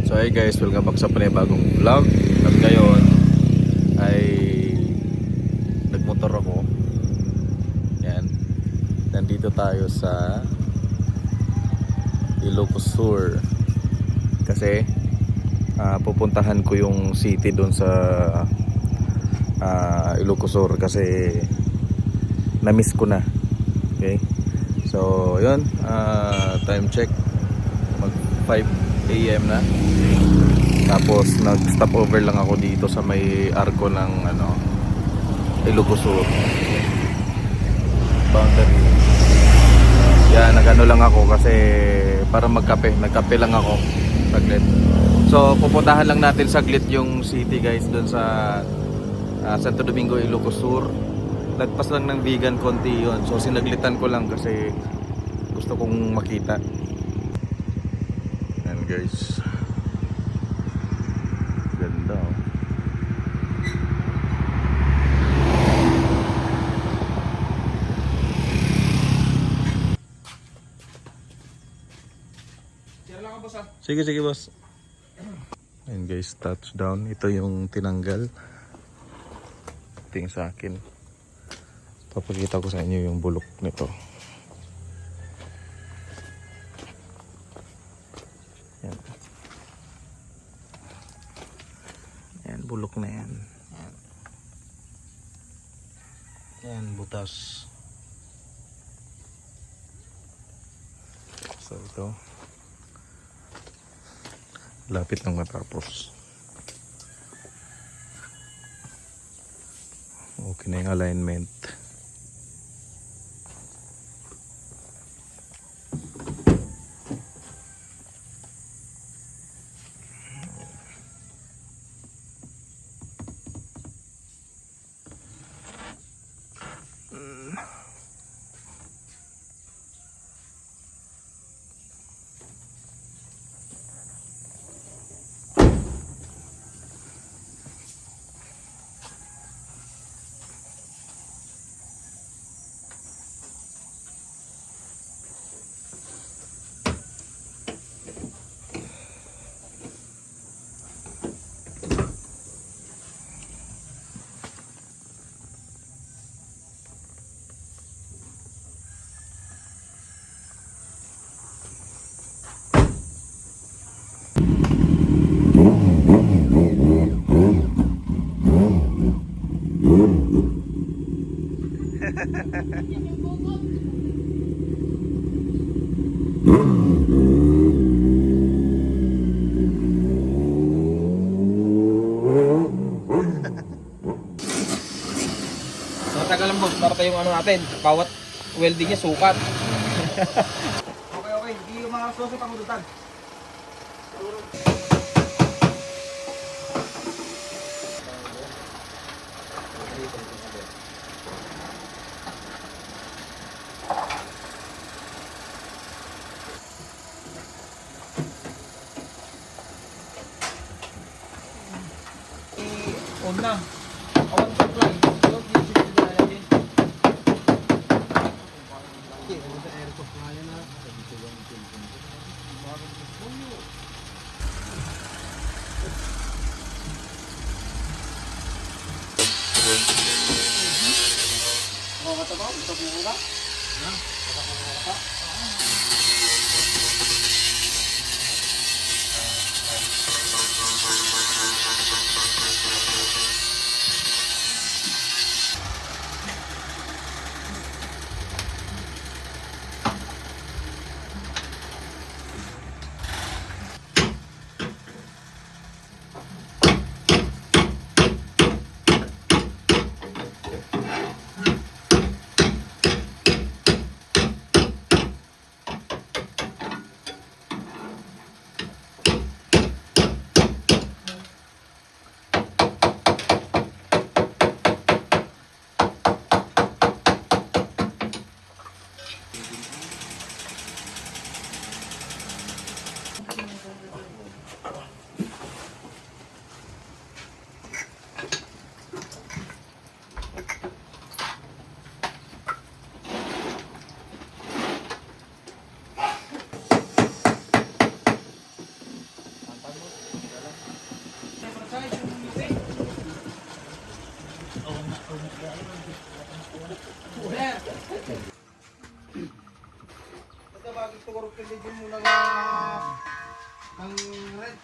So hey guys, welcome back sa panibagong vlog. At ngayon ay nagmotor ako. Yan. Nandito tayo sa Ilocos Sur. Kasi pupuntahan ko yung city doon sa Ilocos Sur kasi na-miss ko na. Okay? So yun, time check mag 5 AM na. Tapos nag-stop over lang ako dito sa may arko ng Ilocos Sur boundary. Yan, nagano lang ako kasi para nagkape lang ako saglit. So pupuntahan lang natin saglit yung city guys doon sa Santo Domingo, Ilocos Sur. Lagpas lang ng vegan konti yun. So sinaglitan ko lang kasi gusto kong makita. Yan guys, ganda oh. Sige boss. Yan guys, touchdown. Ito yung tinanggal. Ito yung sa akin. Papakita ko sa inyo yung bulok nito. Yan. Yan, bulok na yan. Yan, yan butas. So ito, lapit lang matapos. Okay na yung alignment. Matagal lang boss, para tayong natin, bawat welding niya sukat. Okay, hindi yung mga susot ang udutan. On na. Awan supply. Ito bakit ito korupin din muna ng red.